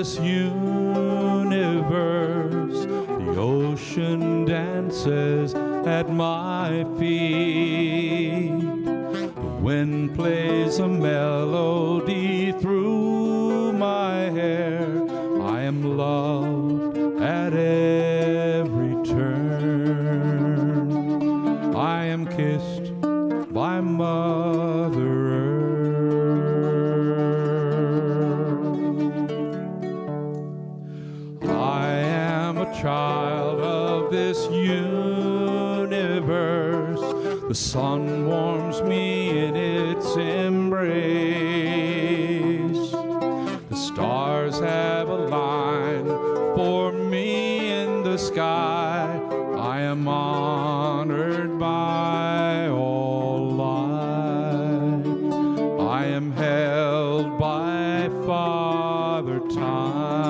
this universe. The ocean dances at my feet. The wind plays a melody through my hair. I am loved at every turn. I am kissed by Mother Earth. I am a child of this universe. The sun warms me in its embrace. The stars have a line for me in the sky. I am honored by all life. I am held by Father Time.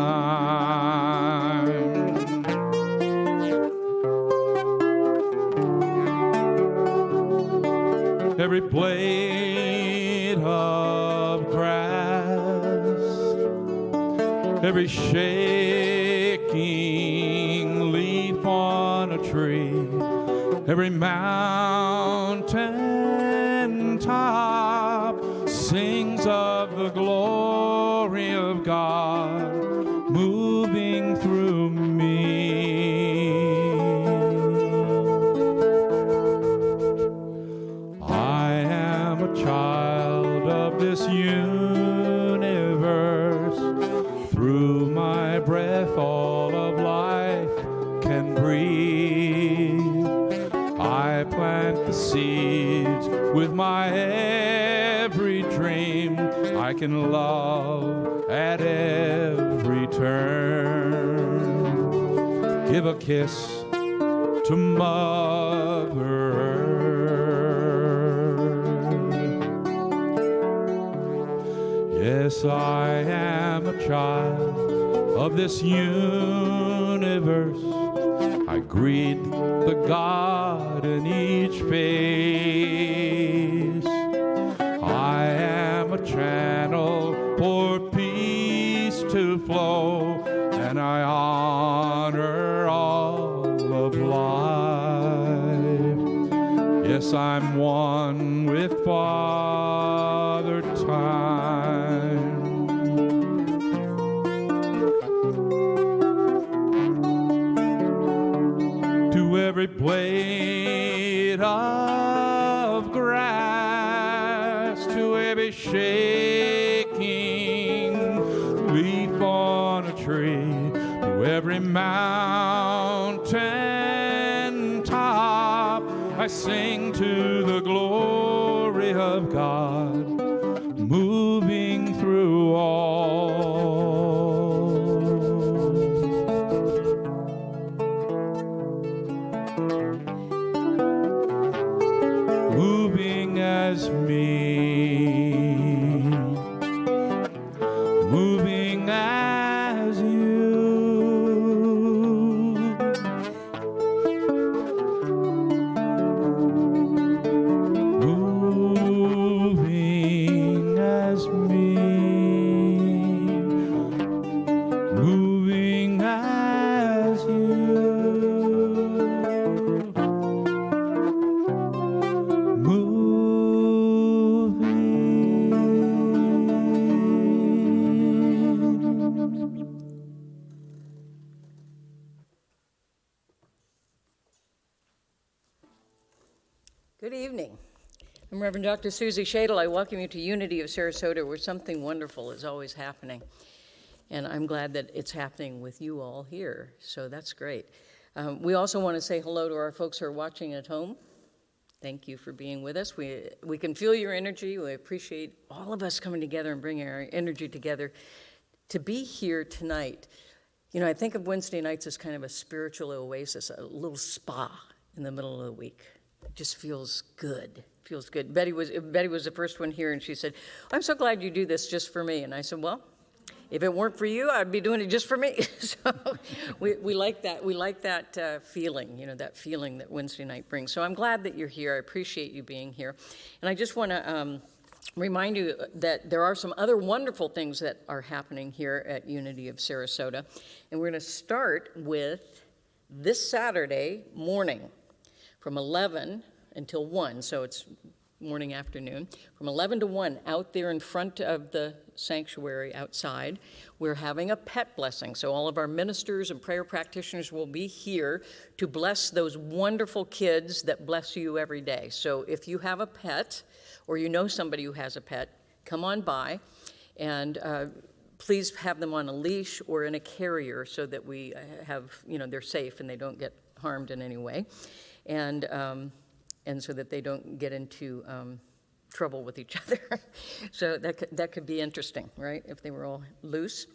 Every blade of grass, every shaking leaf on a tree, every mountain top sings of the glory of God moving through me. I am a child of this universe. Through my breath all of life can breathe. I plant the seeds with my every dream. I can love at every turn. Give a kiss to Mother Earth. Yes, I am a child of this universe. I greet the God in each face. I am a channel for peace to flow, and I honor all of life. Yes, I'm one with Father Time. To every blade of grass, to every shaking leaf on a tree, to every mountain top, I sing to the glory of God moving through all. Moving as me, moving as you, moving as me, moving as you. Good evening. I'm Reverend Dr. Susie Shadle. I welcome you to Unity of Sarasota, where something wonderful is always happening. And I'm glad that it's happening with you all here, so that's great. We also want to say hello to our folks who are watching at home. Thank you for being with us. We can feel your energy. We appreciate all of us coming together and bringing our energy together to be here tonight. You know, I think of Wednesday nights as kind of a spiritual oasis, a little spa in the middle of the week. It just feels good. Feels good. Betty was the first one here, and she said, "I'm so glad you do this just for me." And I said, "Well, if it weren't for you, I'd be doing it just for me." So we like that. We like that feeling. You know, that feeling that Wednesday night brings. So I'm glad that you're here. I appreciate you being here, and I just want to remind you that there are some other wonderful things that are happening here at Unity of Sarasota. And we're going to start with this Saturday morning from 11 until 1. So it's morning, afternoon, from 11 to 1 out there in front of the sanctuary outside. We're having a pet blessing. So all of our ministers and prayer practitioners will be here to bless those wonderful kids that bless you every day. So if you have a pet or you know somebody who has a pet, come on by and please have them on a leash or in a carrier so that we have, they're safe and they don't get harmed in any way. And so that they don't get into trouble with each other. So that could be interesting, right, if they were all loose.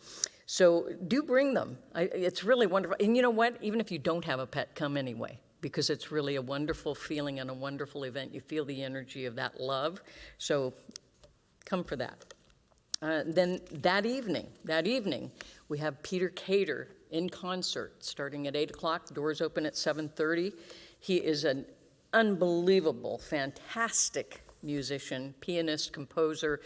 So do bring them. It's really wonderful. And you know what? Even if you don't have a pet, come anyway, because it's really a wonderful feeling and a wonderful event. You feel the energy of that love. So come for that. Then that evening, we have Peter Cater in concert starting at 8 o'clock. The doors open at 7:30. He is an unbelievable, fantastic musician, pianist, composer,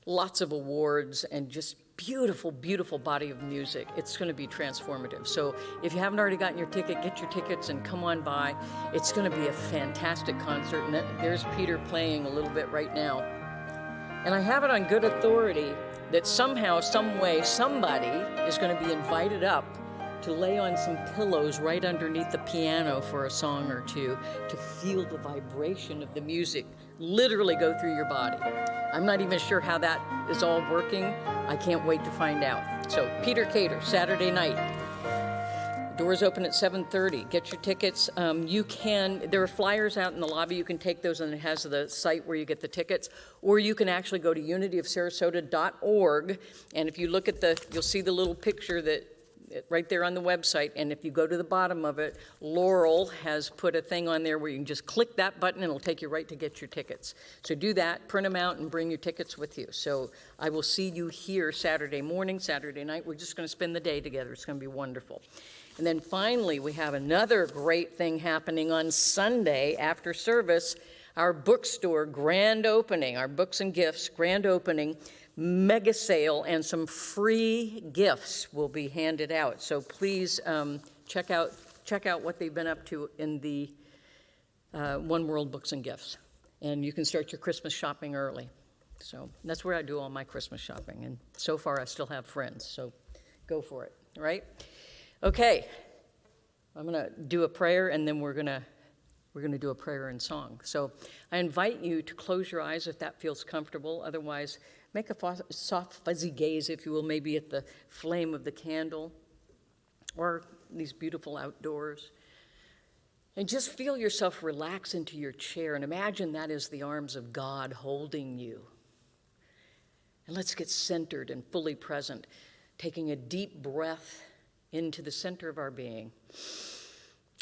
lots of awards, and just beautiful, beautiful body of music. It's going to be transformative. So if you haven't already gotten your ticket, get your tickets and come on by. It's going to be a fantastic concert. And there's Peter playing a little bit right now. And I have it on good authority that somehow, some way, somebody is going to be invited up to lay on some pillows right underneath the piano for a song or two to feel the vibration of the music literally go through your body. I'm not even sure how that is all working. I can't wait to find out. So Peter Cater, Saturday night. Doors open at 7:30. Get your tickets. There are flyers out in the lobby. You can take those, and it has the site where you get the tickets. Or you can actually go to unityofsarasota.org, and if you look at you'll see the little picture right there on the website, and if you go to the bottom of it, Laurel has put a thing on there where you can just click that button and it'll take you right to get your tickets. So do that, print them out, and bring your tickets with you. So I will see you here Saturday morning, Saturday night. We're just going to spend the day together. It's going to be wonderful. And then finally, we have another great thing happening on Sunday after service, our bookstore grand opening, our Books and Gifts grand opening, mega sale, and some free gifts will be handed out. So please check out what they've been up to in the One World Books and Gifts. And you can start your Christmas shopping early. So that's where I do all my Christmas shopping. And so far, I still have friends. So go for it, right? Okay, I'm going to do a prayer, and then we're going to do a prayer and song. So I invite you to close your eyes if that feels comfortable. Otherwise, make a soft, fuzzy gaze, if you will, maybe at the flame of the candle or these beautiful outdoors. And just feel yourself relax into your chair and imagine that is the arms of God holding you. And let's get centered and fully present, taking a deep breath into the center of our being.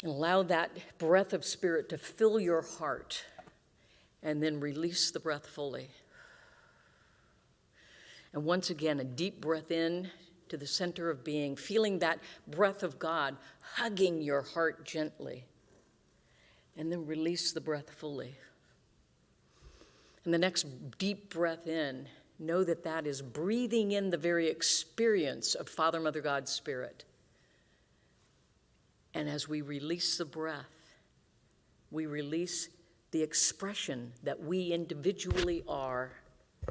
And allow that breath of spirit to fill your heart, and then release the breath fully. And once again, a deep breath in to the center of being, feeling that breath of God hugging your heart gently. And then release the breath fully. And the next deep breath in, know that that is breathing in the very experience of Father, Mother, God, Spirit. And as we release the breath, we release the expression that we individually are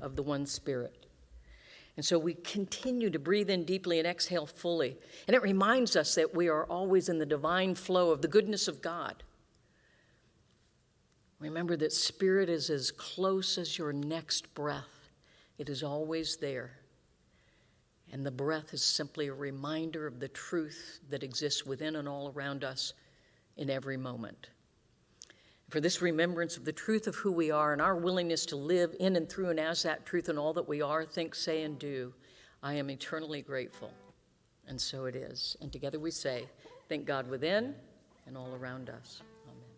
of the one Spirit. And so we continue to breathe in deeply and exhale fully. And it reminds us that we are always in the divine flow of the goodness of God. Remember that Spirit is as close as your next breath. It is always there. And the breath is simply a reminder of the truth that exists within and all around us in every moment. For this remembrance of the truth of who we are and our willingness to live in and through and as that truth in all that we are, think, say, and do, I am eternally grateful. And so it is. And together we say, thank God within and all around us.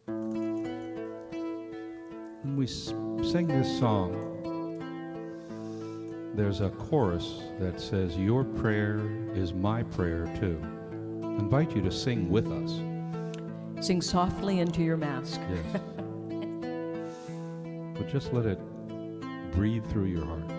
Amen. When we sing this song, there's a chorus that says, your prayer is my prayer too. I invite you to sing with us. Sing softly into your mask. Yes. But just let it breathe through your heart.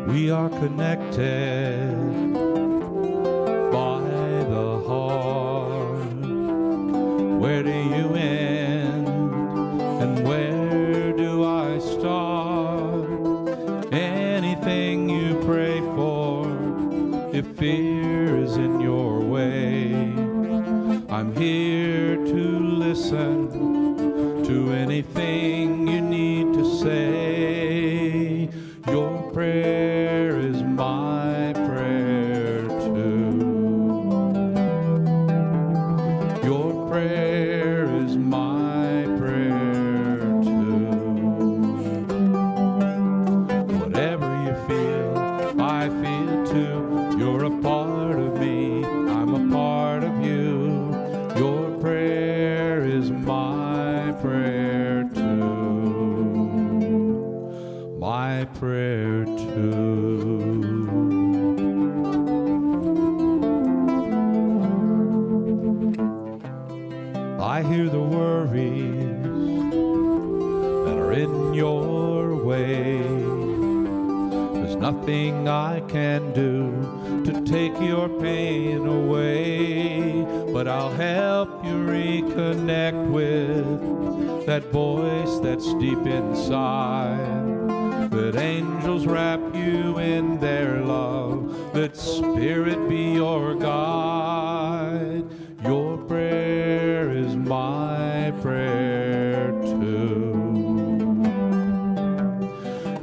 We are connected by the heart. Where do you end and where do I start? Anything you pray for, if fear is in your way, I'm here to listen to anything you need to say. Your prayer is my prayer too. Your prayer is my prayer too. Whatever you feel, I feel too. You're a part of me, I'm a part of you. Your prayer is my prayer too. My prayer too. I hear the worries that are in your way. There's nothing I can do to take your pain away, but I'll help you reconnect with that voice that's deep inside. That angels wrap you in their love, that Spirit be your guide. Your prayer is my prayer too.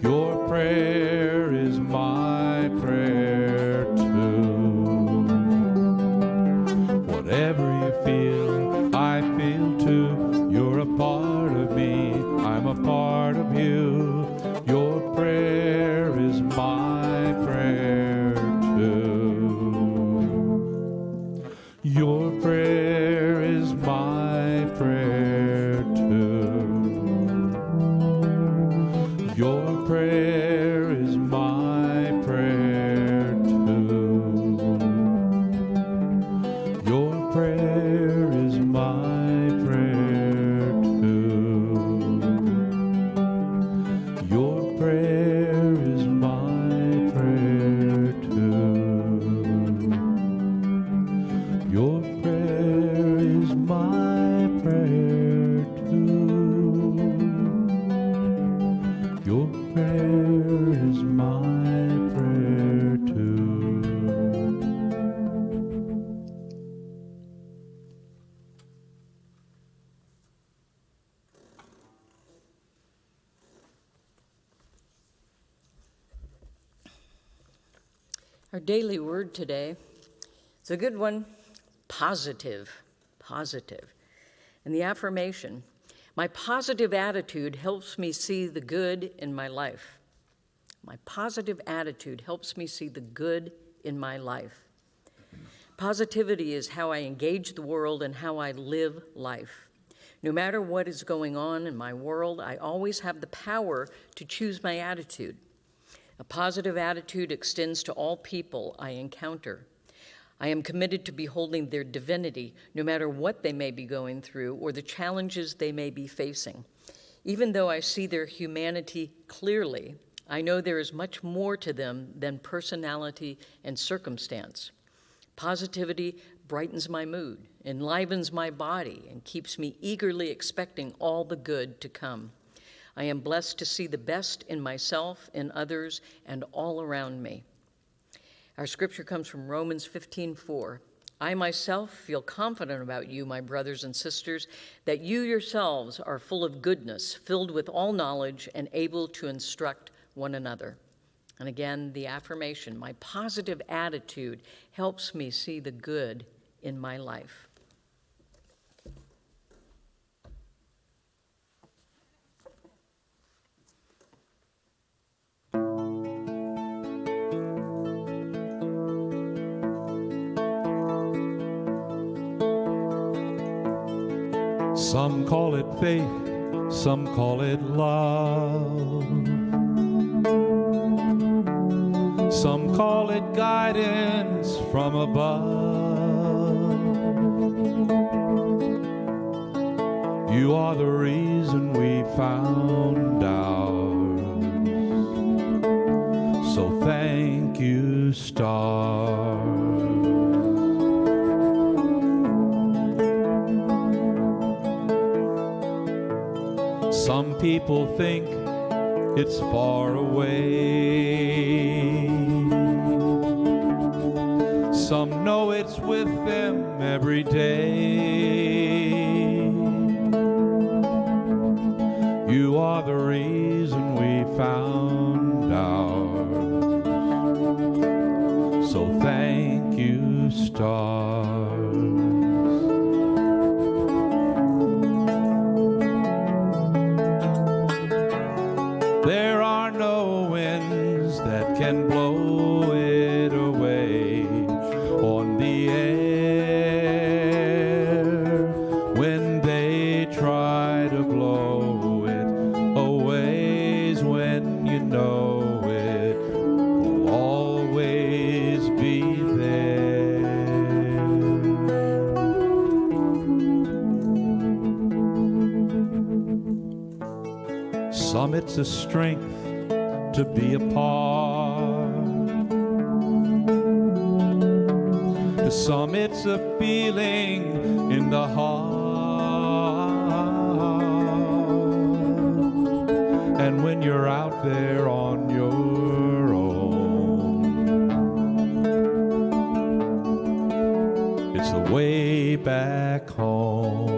Your prayer is my prayer too. Whatever you feel, I feel too. You're a part of me, I'm a part of you. Your prayer is my prayer too. Your prayer is my prayer too. Your prayer is my prayer too. Your prayer is my prayer too. Your prayer is my prayer too. Your prayer is my prayer too. Your prayer is my prayer too. Our daily word today, it's a good one, positive, positive. And the affirmation, my positive attitude helps me see the good in my life. My positive attitude helps me see the good in my life. Positivity is how I engage the world and how I live life. No matter what is going on in my world, I always have the power to choose my attitude. A positive attitude extends to all people I encounter. I am committed to beholding their divinity, no matter what they may be going through or the challenges they may be facing. Even though I see their humanity clearly, I know there is much more to them than personality and circumstance. Positivity brightens my mood, enlivens my body, and keeps me eagerly expecting all the good to come. I am blessed to see the best in myself, in others, and all around me. Our scripture comes from Romans 15:4. I myself feel confident about you, my brothers and sisters, that you yourselves are full of goodness, filled with all knowledge, and able to instruct one another. And again, the affirmation, my positive attitude helps me see the good in my life. Some call it faith, some call it love. Some call it guidance from above. You are the reason we found ours. So thank you, stars. Some people think it's far away. Some know it's with them every day. You are the reason we found ours. So thank you, stars. There are no winds that can blow it away on the air when they try to blow it away. When you know it will always be there. Some it's a strength to be apart. To some it's a feeling in the heart. And when you're out there on your own, it's the way back home.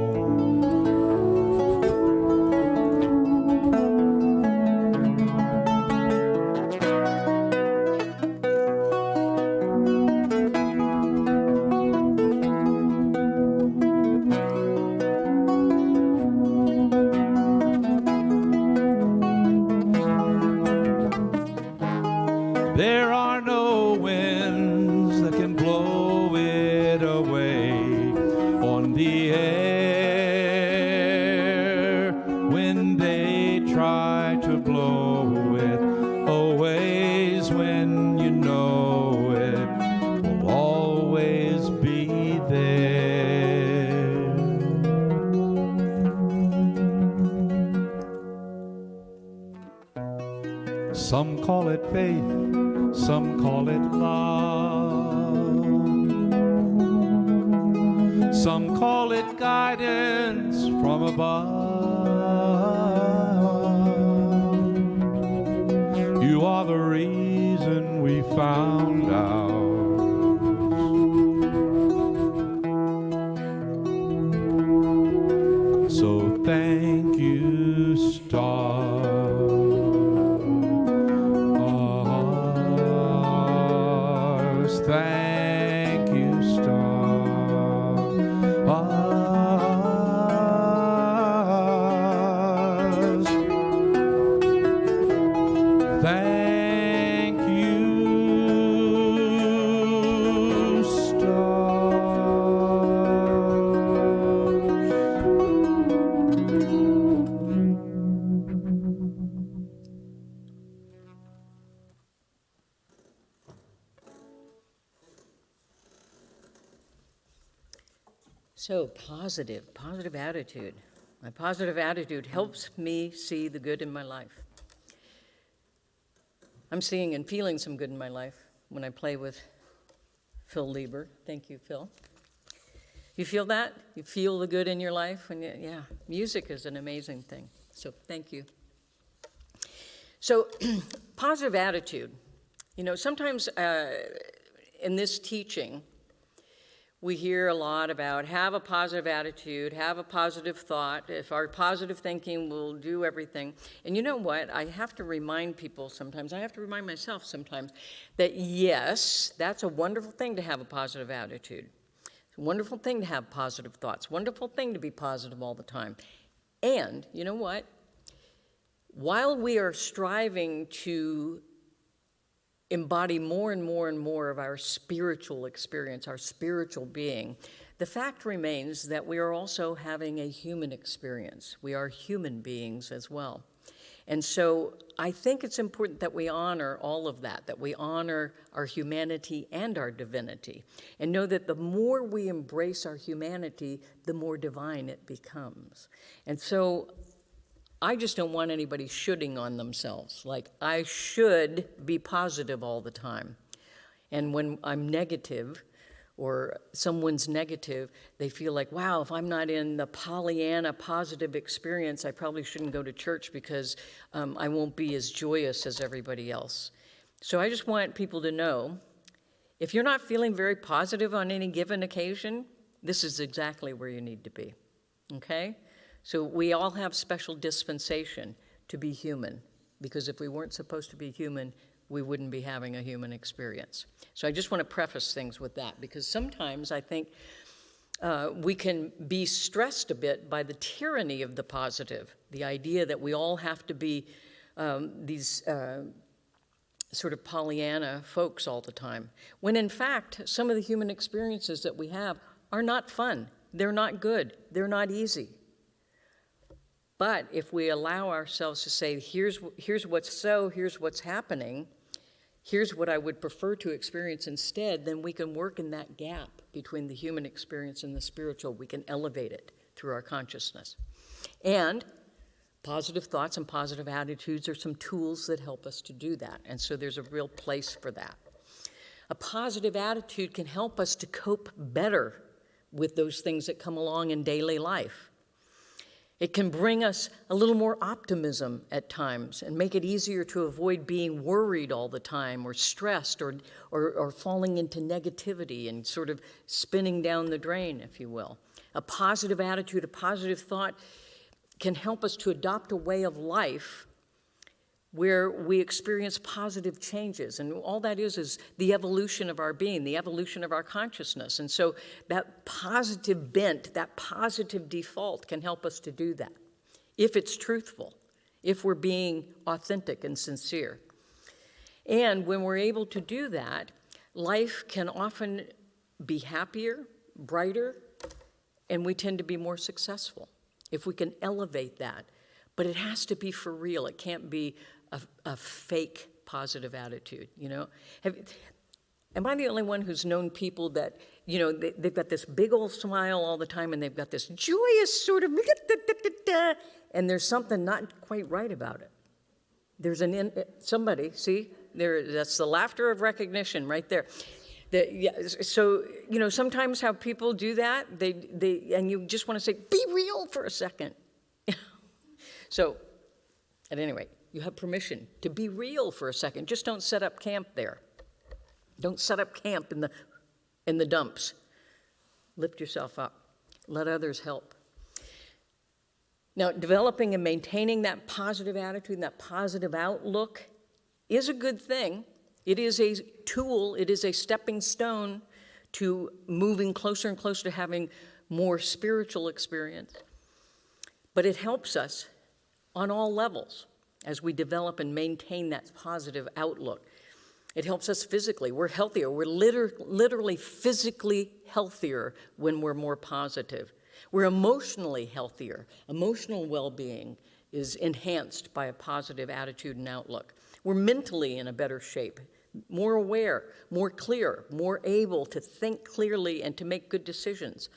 There are no winds that can blow it away on the air when they try to blow it away. When you know it will always be there. Some call it faith, some call it love. Some call it guidance from above. You are the reason we found ours. So thank you, stars. Thank you, stars. Thank you, stars. So positive attitude. My positive attitude helps me see the good in my life. I'm seeing and feeling some good in my life when I play with Phil Lieber. Thank you, Phil. You feel that? You feel the good in your life? Yeah, music is an amazing thing. So thank you. So, positive attitude. You know, sometimes in this teaching, we hear a lot about have a positive attitude, have a positive thought. If our positive thinking will do everything. And you know what? I have to remind people sometimes, I have to remind myself sometimes, that yes, that's a wonderful thing to have a positive attitude. It's a wonderful thing to have positive thoughts, wonderful thing to be positive all the time. And you know what? While we are striving to embody more and more and more of our spiritual experience, our spiritual being, the fact remains that we are also having a human experience. We are human beings as well. And so I think it's important that we honor all of that we honor our humanity and our divinity, and know that the more we embrace our humanity, the more divine it becomes. And so I just don't want anybody shoulding on themselves, like I should be positive all the time. And when I'm negative or someone's negative, they feel like, wow, if I'm not in the Pollyanna positive experience, I probably shouldn't go to church because I won't be as joyous as everybody else. So I just want people to know, if you're not feeling very positive on any given occasion, this is exactly where you need to be, okay? So we all have special dispensation to be human, because if we weren't supposed to be human, we wouldn't be having a human experience. So I just want to preface things with that, because sometimes I think we can be stressed a bit by the tyranny of the positive, the idea that we all have to be these sort of Pollyanna folks all the time, when in fact, some of the human experiences that we have are not fun, they're not good, they're not easy. But if we allow ourselves to say, here's what's happening, here's what I would prefer to experience instead, then we can work in that gap between the human experience and the spiritual. We can elevate it through our consciousness. And positive thoughts and positive attitudes are some tools that help us to do that. And so there's a real place for that. A positive attitude can help us to cope better with those things that come along in daily life. It can bring us a little more optimism at times and make it easier to avoid being worried all the time or stressed or falling into negativity and sort of spinning down the drain, if you will. A positive attitude, a positive thought can help us to adopt a way of life where we experience positive changes. And all that is the evolution of our being, the evolution of our consciousness. And so that positive bent, that positive default can help us to do that, if it's truthful, if we're being authentic and sincere. And when we're able to do that, life can often be happier, brighter, and we tend to be more successful if we can elevate that. But it has to be for real. It can't be a fake positive attitude, you know? Am I the only one who's known people that, you know, they've got this big old smile all the time and they've got this joyous sort of, and there's something not quite right about it. There's somebody, see, that's the laughter of recognition right there. So, you know, sometimes how people do that, and you just want to say, be real for a second. So, at any rate, you have permission to be real for a second. Just don't set up camp there. Don't set up camp in the dumps. Lift yourself up. Let others help. Now, developing and maintaining that positive attitude and that positive outlook is a good thing. It is a tool. It is a stepping stone to moving closer and closer to having more spiritual experience. But it helps us on all levels as we develop and maintain that positive outlook. It helps us physically. We're healthier. We're literally physically healthier when we're more positive. We're emotionally healthier. Emotional well-being is enhanced by a positive attitude and outlook. We're mentally in a better shape, more aware, more clear, more able to think clearly and to make good decisions,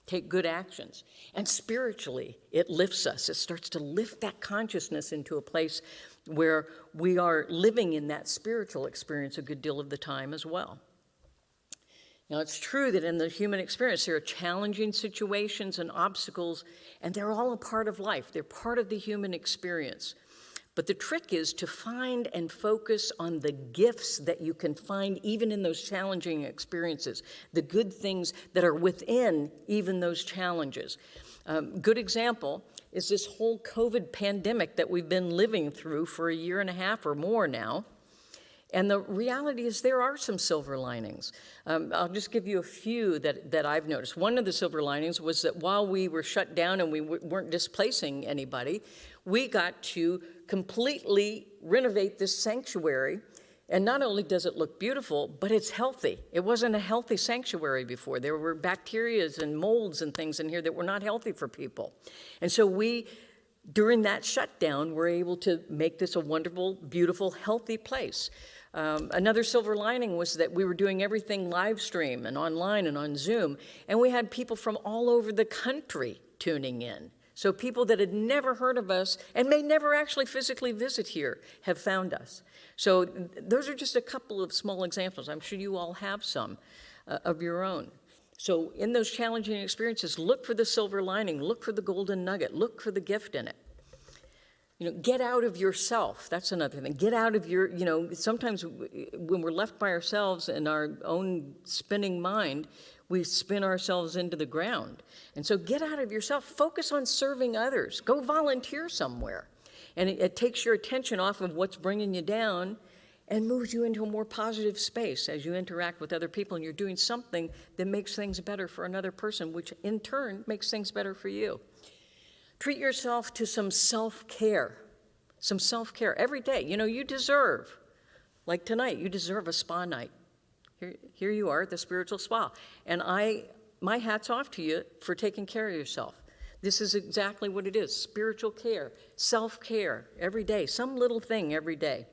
take good actions. And spiritually, it lifts us. It starts to lift that consciousness into a place where we are living in that spiritual experience a good deal of the time as well. Now, it's true that in the human experience, there are challenging situations and obstacles, and they're all a part of life. They're part of the human experience. But the trick is to find and focus on the gifts that you can find even in those challenging experiences, the good things that are within even those challenges. Good example is this whole COVID pandemic that we've been living through for a year and a half or more now. And the reality is there are some silver linings. I'll just give you a few that I've noticed. One of the silver linings was that while we were shut down and we weren't displacing anybody, we got to completely renovate this sanctuary. And not only does it look beautiful, but it's healthy. It wasn't a healthy sanctuary before. There were bacteria and molds and things in here that were not healthy for people. And so we, during that shutdown, were able to make this a wonderful, beautiful, healthy place. Another silver lining was that we were doing everything live stream and online and on Zoom, and we had people from all over the country tuning in. So people that had never heard of us and may never actually physically visit here have found us. So those are just a couple of small examples. I'm sure you all have some of your own. So in those challenging experiences, look for the silver lining, look for the golden nugget, look for the gift in it. Get out of yourself. That's another thing. Get out of your, sometimes when we're left by ourselves in our own spinning mind, we spin ourselves into the ground. And so get out of yourself. Focus on serving others. Go volunteer somewhere. And it takes your attention off of what's bringing you down and moves you into a more positive space as you interact with other people and you're doing something that makes things better for another person, which in turn makes things better for you. Treat yourself to some self-care every day. You deserve, like tonight, you deserve a spa night. Here you are at the spiritual spa. And my hat's off to you for taking care of yourself. This is exactly what it is, spiritual care, self-care every day, some little thing every day.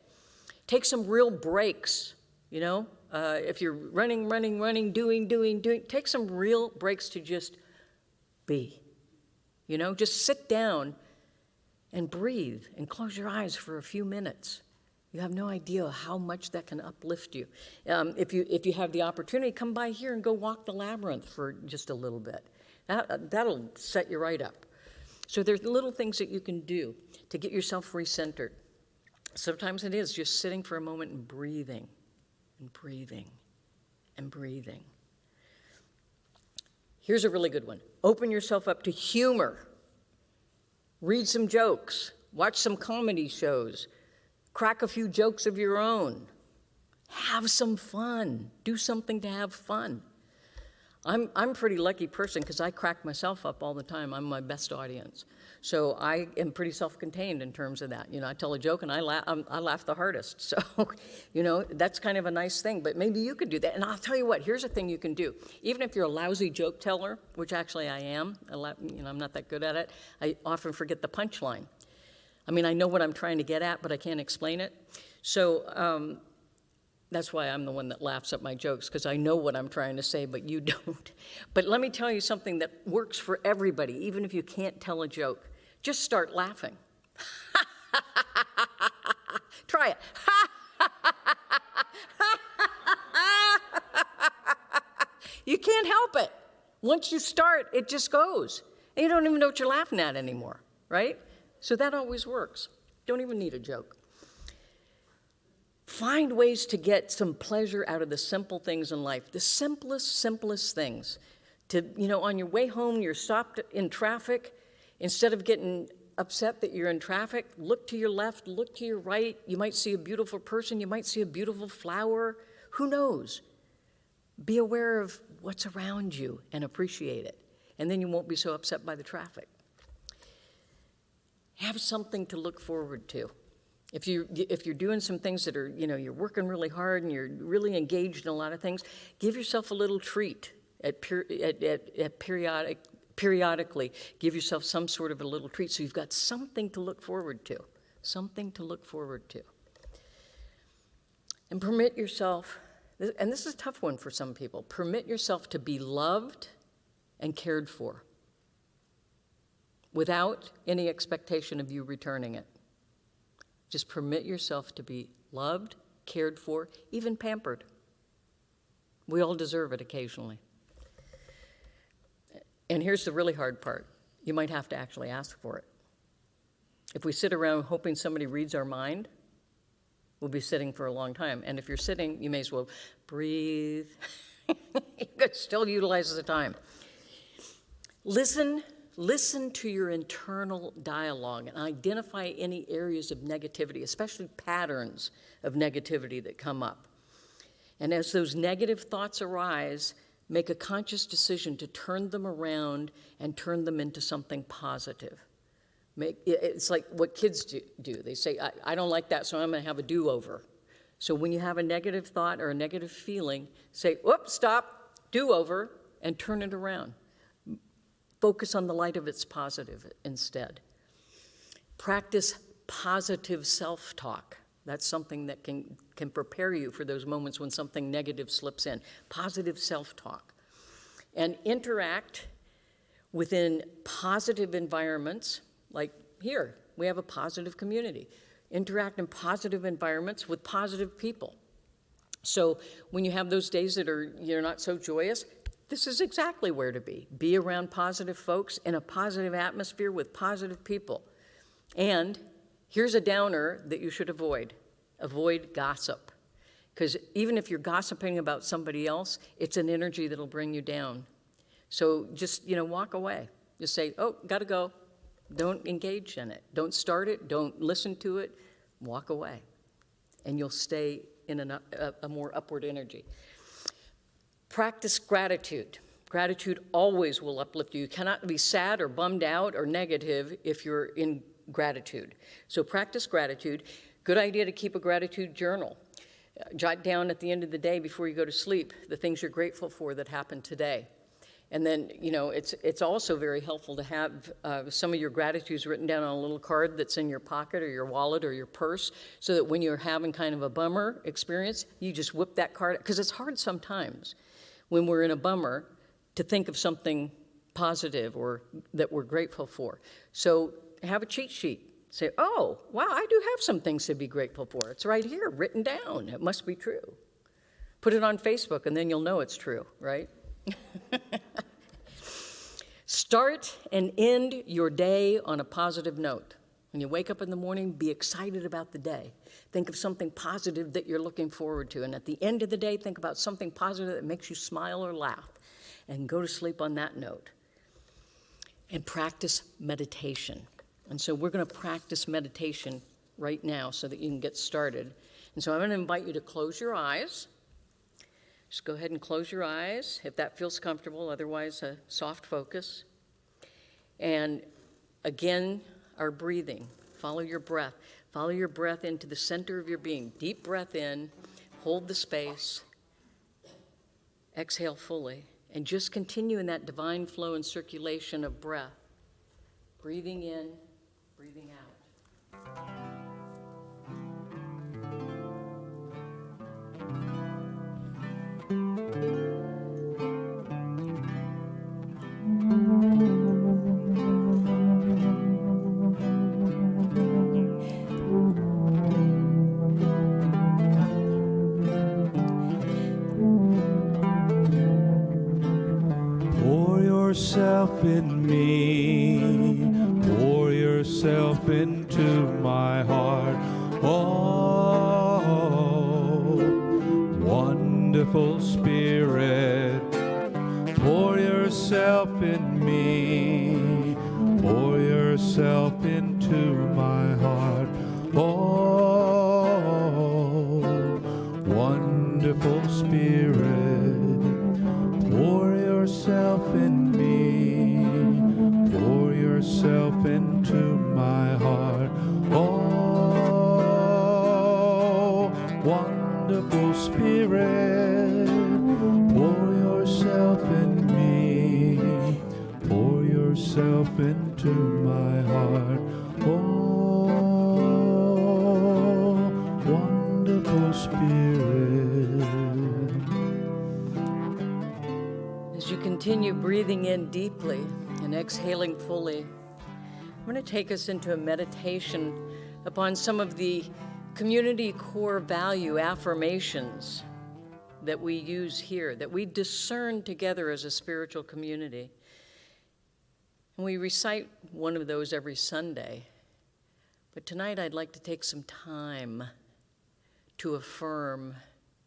Take some real breaks, if you're running, doing, take some real breaks to just be. Just sit down and breathe and close your eyes for a few minutes. You have no idea how much that can uplift you. If you have the opportunity, come by here and go walk the labyrinth for just a little bit. That'll set you right up. So there's little things that you can do to get yourself recentered. Sometimes it is just sitting for a moment and breathing and breathing and breathing. Here's a really good one. Open yourself up to humor. Read some jokes. Watch some comedy shows. Crack a few jokes of your own. Have some fun. Do something to have fun. I'm a pretty lucky person because I crack myself up all the time. I'm my best audience. So I am pretty self-contained in terms of that. I tell a joke and I laugh the hardest. So, that's kind of a nice thing. But maybe you could do that. And I'll tell you what, here's a thing you can do. Even if you're a lousy joke teller, which actually I am, I'm not that good at it, I often forget the punchline. I know what I'm trying to get at, but I can't explain it. So that's why I'm the one that laughs at my jokes, because I know what I'm trying to say, but you don't. But let me tell you something that works for everybody, even if you can't tell a joke. Just start laughing. Try it. You can't help it. Once you start, it just goes. And you don't even know what you're laughing at anymore, right? So that always works. Don't even need a joke. Find ways to get some pleasure out of the simple things in life, the simplest things. On your way home, you're stopped in traffic. Instead of getting upset that you're in traffic, look to your left, look to your right. You might see a beautiful person. You might see a beautiful flower. Who knows? Be aware of what's around you and appreciate it. And then you won't be so upset by the traffic. Have something to look forward to. If you're doing some things that are, you're working really hard and you're really engaged in a lot of things, give yourself a little treat periodically. Give yourself some sort of a little treat so you've got something to look forward to. Something to look forward to. And permit yourself, and this is a tough one for some people, permit yourself to be loved and cared for without any expectation of you returning it. Just permit yourself to be loved, cared for, even pampered. We all deserve it occasionally. And here's the really hard part. You might have to actually ask for it. If we sit around hoping somebody reads our mind, we'll be sitting for a long time. And if you're sitting, you may as well breathe. You could still utilize the time. Listen to your internal dialogue and identify any areas of negativity, especially patterns of negativity that come up. And as those negative thoughts arise, make a conscious decision to turn them around and turn them into something positive. It's like what kids do. They say, I don't like that, so I'm going to have a do-over. So when you have a negative thought or a negative feeling, say, whoops, stop, do-over, and turn it around. Focus on the light of its positive instead. Practice positive self-talk. That's something that can prepare you for those moments when something negative slips in. Positive self-talk. And interact within positive environments, like here, we have a positive community. Interact in positive environments with positive people. So when you have those days that you're not so joyous, this is exactly where to be. Be around positive folks in a positive atmosphere with positive people. And here's a downer that you should avoid. Avoid gossip. Because even if you're gossiping about somebody else, it's an energy that'll bring you down. So just, walk away. Just say, oh, gotta go. Don't engage in it. Don't start it. Don't listen to it. Walk away. And you'll stay in a more upward energy. Practice gratitude. Gratitude always will uplift you. You cannot be sad or bummed out or negative if you're in gratitude. So practice gratitude. Good idea to keep a gratitude journal. Jot down at the end of the day before you go to sleep the things you're grateful for that happened today. And then, it's also very helpful to have some of your gratitudes written down on a little card that's in your pocket or your wallet or your purse, so that when you're having kind of a bummer experience, you just whip that card, because it's hard sometimes when we're in a bummer to think of something positive or that we're grateful for. So have a cheat sheet. Say, oh, wow, I do have some things to be grateful for. It's right here, written down. It must be true. Put it on Facebook, and then you'll know it's true, right? Start and end your day on a positive note. When you wake up in the morning, be excited about the day. Think of something positive that you're looking forward to. And at the end of the day, think about something positive that makes you smile or laugh. And go to sleep on that note. And practice meditation. And so we're going to practice meditation right now so that you can get started. And so I'm going to invite you to close your eyes. Just go ahead and close your eyes if that feels comfortable, otherwise a soft focus. And again, our breathing. Follow your breath. Follow your breath into the center of your being. Deep breath in, hold the space, exhale fully, and just continue in that divine flow and circulation of breath. Breathing in, breathing out. Pour yourself in me, pour yourself into my heart. Oh, wonderful Spirit, pour yourself in me, pour yourself into my heart. Oh, wonderful Spirit, pour yourself in me, pour yourself into my heart. Oh, wonderful Spirit, pour yourself in me, pour yourself into my heart. Oh, wonderful Spirit. As you continue breathing in deeply and exhaling fully, I'm going to take us into a meditation upon some of the community core value affirmations that we use here, that we discern together as a spiritual community. And we recite one of those every Sunday. But tonight I'd like to take some time to affirm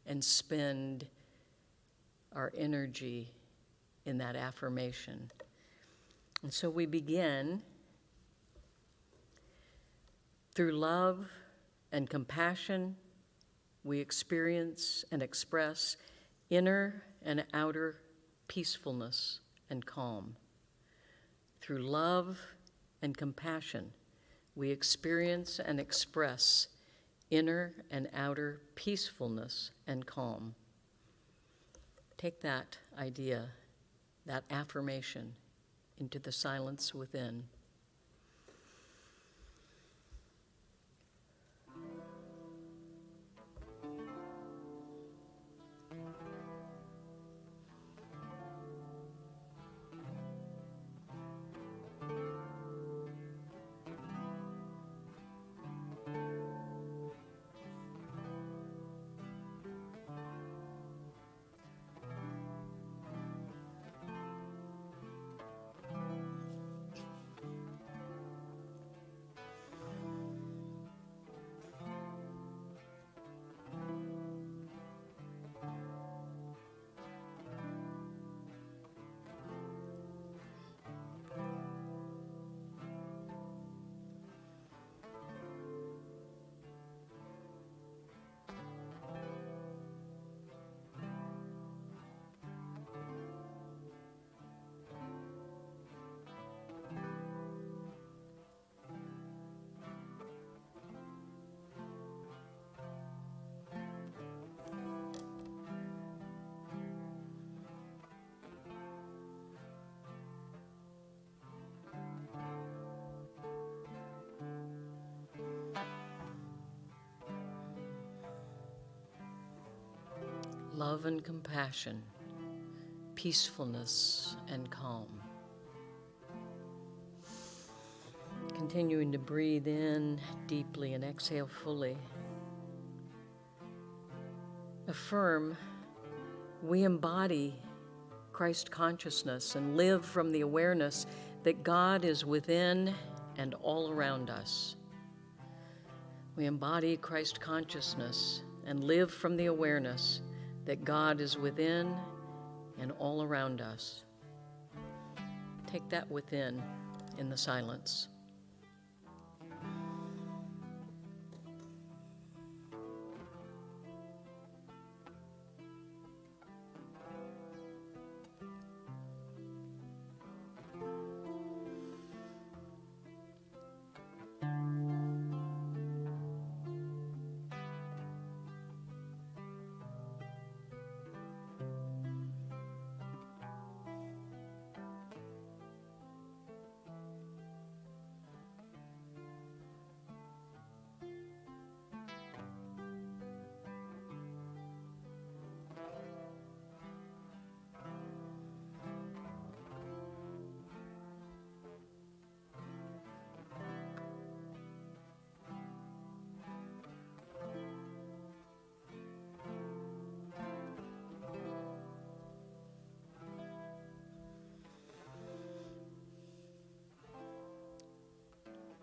and spend our energy in that affirmation. And so we begin through love and compassion. We experience and express inner and outer peacefulness and calm. Through love and compassion, we experience and express inner and outer peacefulness and calm. Take that idea, that affirmation, into the silence within. Love and compassion, peacefulness and calm. Continuing to breathe in deeply and exhale fully. Affirm, we embody Christ consciousness and live from the awareness that God is within and all around us. We embody Christ consciousness and live from the awareness that God is within and all around us. Take that within in the silence.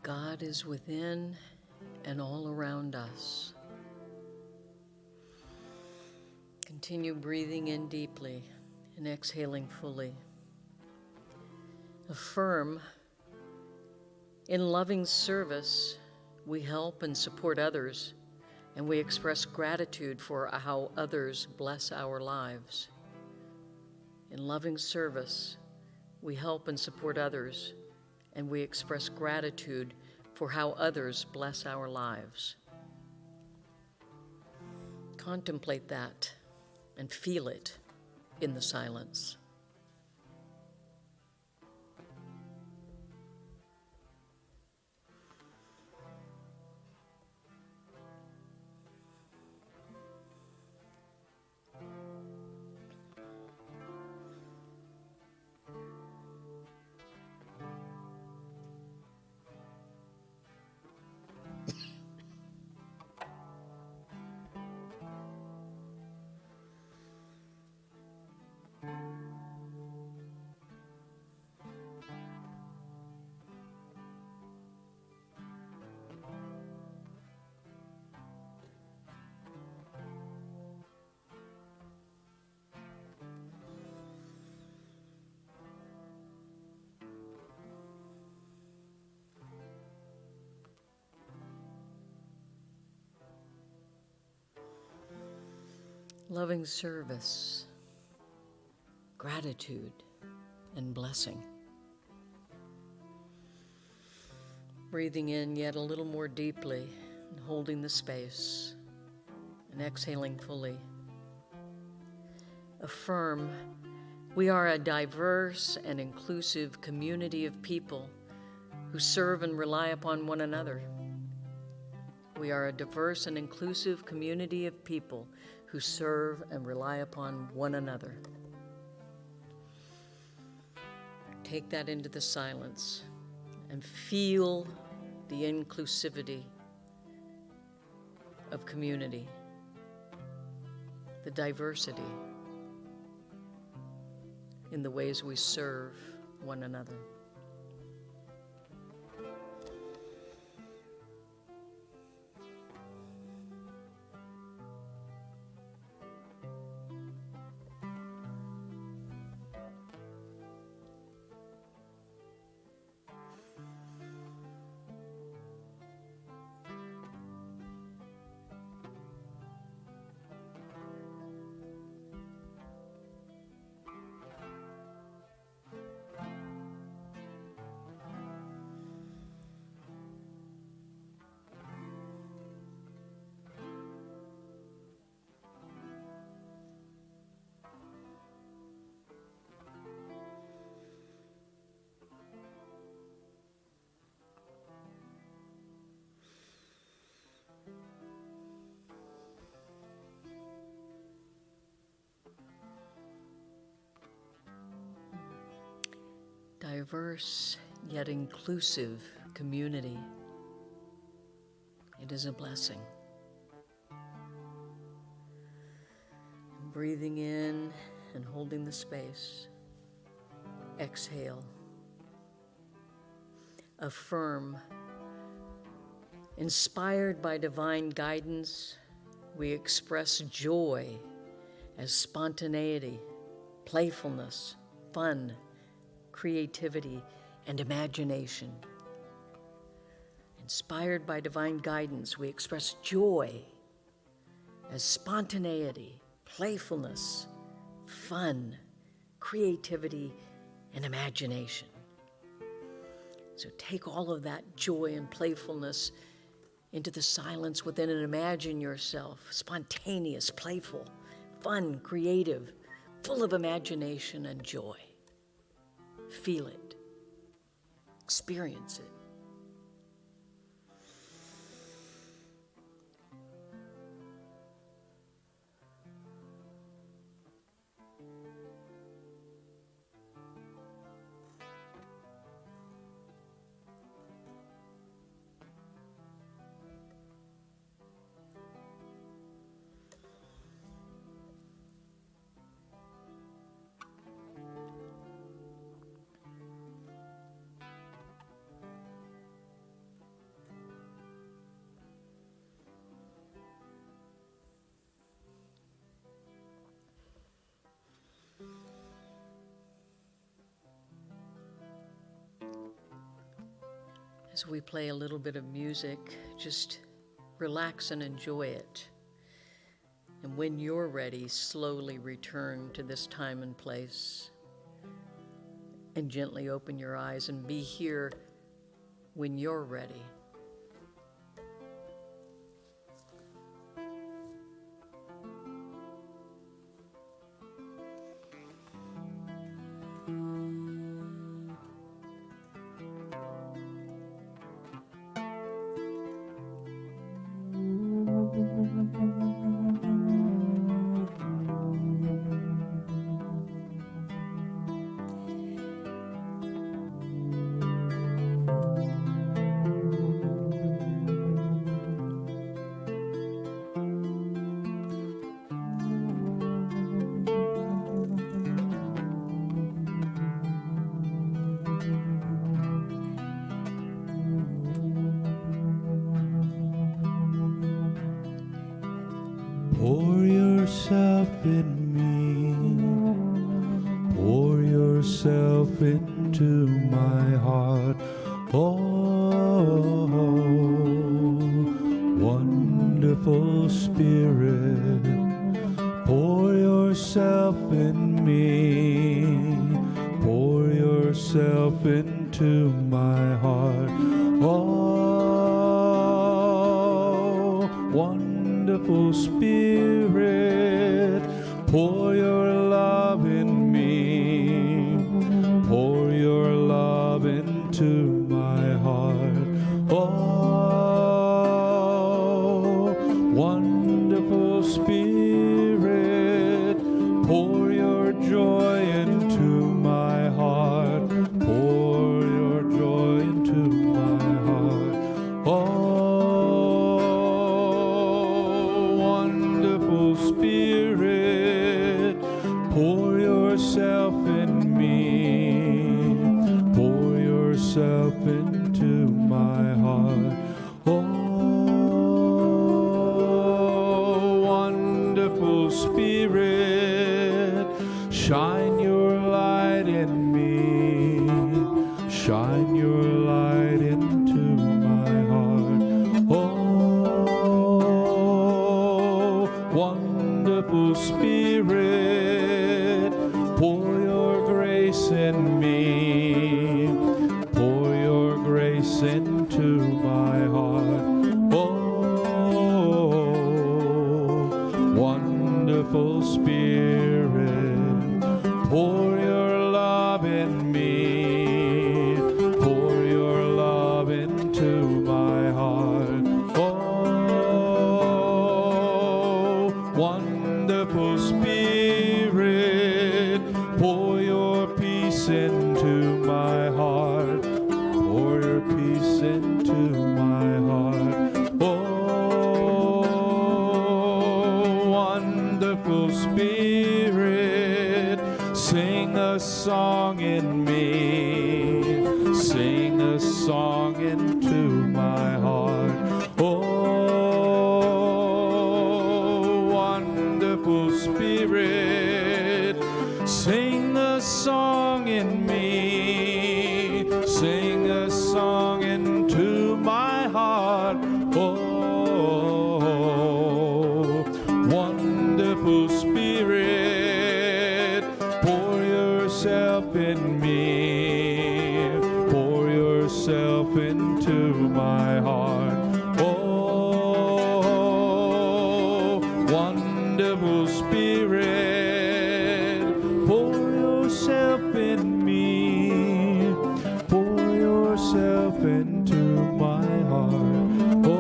God is within and all around us. Continue breathing in deeply and exhaling fully. Affirm, in loving service, we help and support others, and we express gratitude for how others bless our lives. In loving service, we help and support others, and we express gratitude for how others bless our lives. Contemplate that and feel it in the silence. loving service, gratitude, and blessing. Breathing in yet a little more deeply and holding the space and exhaling fully. Affirm, we are a diverse and inclusive community of people who serve and rely upon one another. We are a diverse and inclusive community of people who serve and rely upon one another. Take that into the silence and feel the inclusivity of community, the diversity in the ways we serve one another. Diverse yet inclusive community. It is a blessing. Breathing in and holding the space. Exhale. Affirm. Inspired by divine guidance, we express joy as spontaneity, playfulness, fun, creativity, and imagination. Inspired by divine guidance, we express joy as spontaneity, playfulness, fun, creativity, and imagination. So take all of that joy and playfulness into the silence within and imagine yourself spontaneous, playful, fun, creative, full of imagination and joy. Feel it. Experience it. As we play a little bit of music, just relax and enjoy it. And when you're ready, slowly return to this time and place and gently open your eyes and be here when you're ready. Pour yourself in me, pour yourself into my heart. Oh, wonderful Spirit, pour yourself in me. Pour yourself into my heart. Oh, wonderful Spirit, pour your love in me. Pour your love into my heart. Oh, wonderful Spirit, pour your joy into my heart. Pour your joy into my heart. Oh, wonderful Spirit, pour yourself in me. Pour yourself into my heart. Oh, wonderful Spirit, shine your light in me. Shine your light into my heart. Oh, wonderful Spirit, pour your grace in me. Pour your grace into my heart. Oh, wonderful Spirit, pour your love in me. Pour your love into my heart. Oh, wonderful Spirit, pour your peace into my heart. Pour your peace into my heart. Oh, wonderful Spirit, sing a song in me. Sing a song into my heart. Oh, wonderful Spirit, sing a song in me. Sing a song into my heart. Oh, wonderful Spirit, pour yourself in me. Pour yourself into my heart. Oh, wonderful Spirit, pour yourself in me. Pour yourself into my heart. Oh,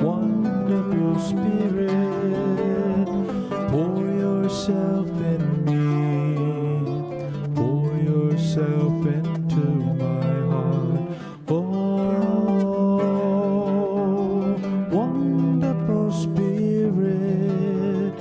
wonderful Spirit, pour yourself in me. Pour yourself into my heart. Oh, wonderful Spirit.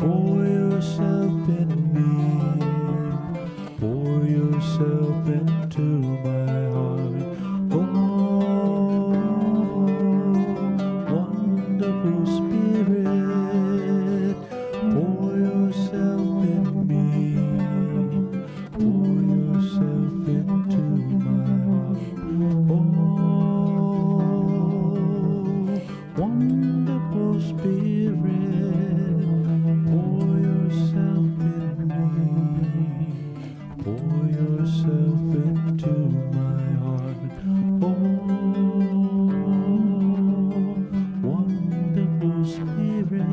Pour yourself in me. Pour yourself into my heart. Oh, wonderful Spirit, pour yourself in me. Pour yourself into my heart. Oh, wonderful Spirit, pour yourself in me. Pour yourself into my heart. Oh, wonderful Spirit.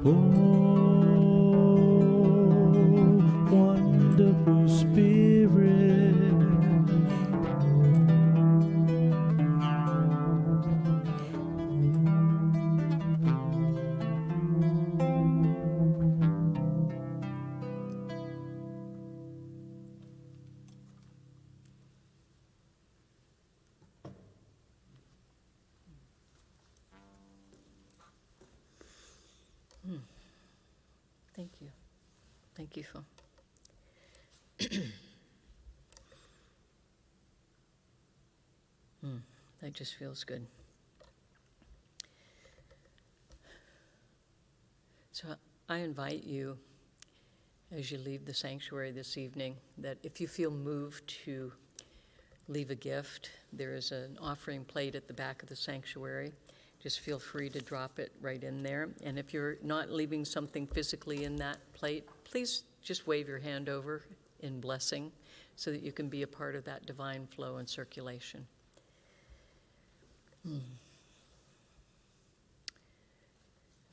Oh, wonderful Spirit. Thank you. Thank you, Phil. That just feels good. So I invite you, as you leave the sanctuary this evening, that if you feel moved to leave a gift, there is an offering plate at the back of the sanctuary. Just feel free to drop it right in there. And if you're not leaving something physically in that plate, please just wave your hand over in blessing so that you can be a part of that divine flow and circulation.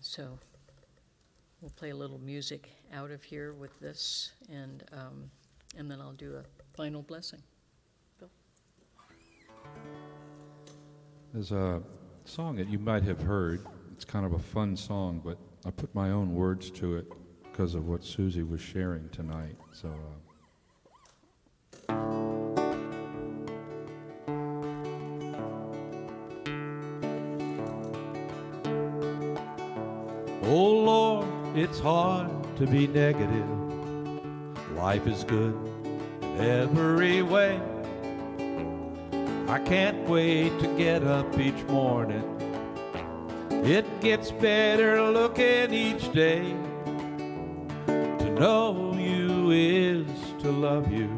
So we'll play a little music out of here with this, and then I'll do a final blessing. Bill? There's a song that you might have heard. It's kind of a fun song, but I put my own words to it because of what Susie was sharing tonight. So. Oh Lord, it's hard to be negative. Life is good in every way. I can't wait to get up each morning. It gets better looking each day. To know you is to love you.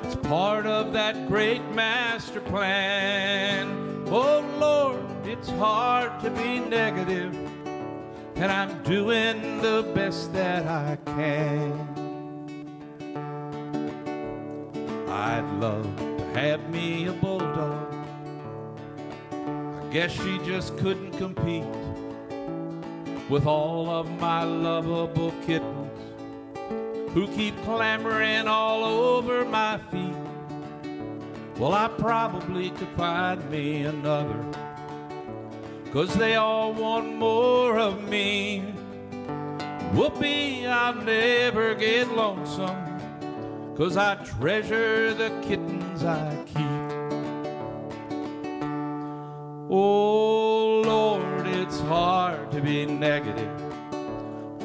It's part of that great master plan. Oh Lord, it's hard to be negative, and I'm doing the best that I can. I'd love to have me a bulldog. I guess she just couldn't compete with all of my lovable kittens who keep clamoring all over my feet. Well, I probably could find me another, 'cause they all want more of me. Whoopee, I'll never get lonesome, 'cause I treasure the kittens I keep. Oh Lord, it's hard to be negative.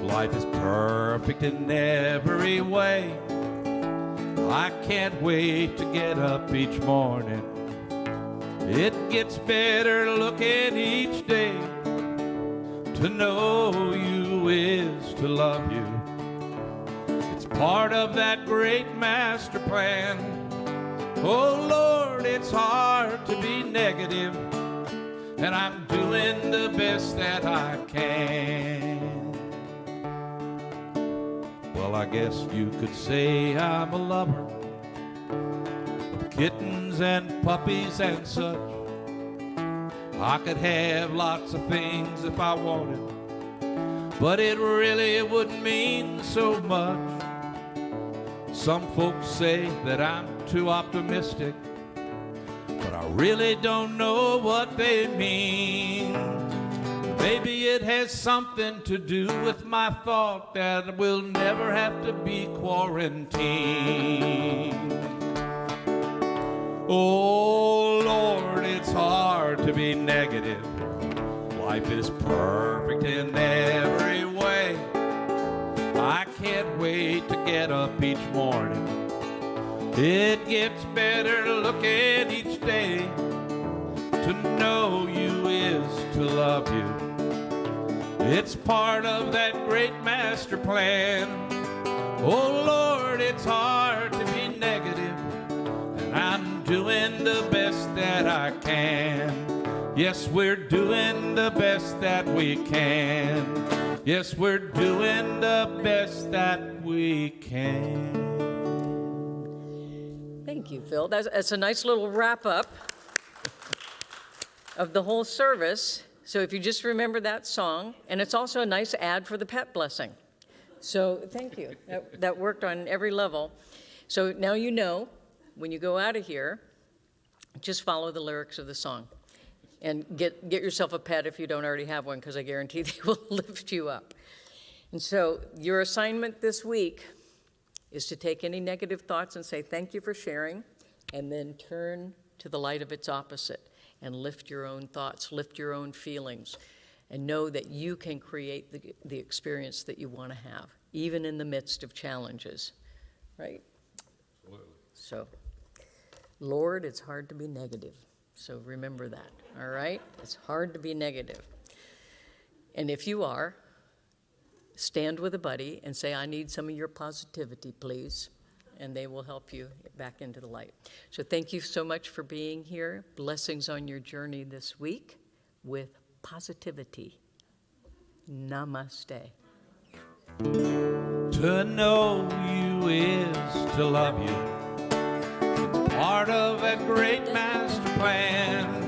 Life is perfect in every way. I can't wait to get up each morning. It gets better looking each day. To know you is to love you. It's part of that great master plan. Oh Lord, it's hard to be negative, and I'm doing the best that I can. Well, I guess you could say I'm a lover of kittens and puppies and such. I could have lots of things if I wanted, but it really wouldn't mean so much. Some folks say that I'm too optimistic, but I really don't know what they mean. Maybe it has something to do with my thought that we'll never have to be quarantined. Oh Lord, it's hard to be negative. Life is perfect in every way. I can't wait to get up each morning. It gets better looking each day. To know you is to love you. It's part of that great master plan. Oh Lord, it's hard to be negative, and I'm doing the best that I can. Yes, we're doing the best that we can. Yes, we're doing the best that we can. Thank you, Phil. That's a nice little wrap-up of the whole service. So if you just remember that song, and it's also a nice ad for the pet blessing. So thank you. That worked on every level. So now you know, when you go out of here, just follow the lyrics of the song. And get yourself a pet if you don't already have one, because I guarantee they will lift you up. And so your assignment this week is to take any negative thoughts and say, thank you for sharing, and then turn to the light of its opposite and lift your own thoughts, lift your own feelings, and know that you can create the experience that you want to have, even in the midst of challenges, right? Absolutely. So, Lord, it's hard to be negative. So remember that, all right? It's hard to be negative. And if you are, stand with a buddy and say, I need some of your positivity, please. And they will help you get back into the light. So thank you so much for being here. Blessings on your journey this week with positivity. Namaste. To know you is to love you. Part of a great master plan.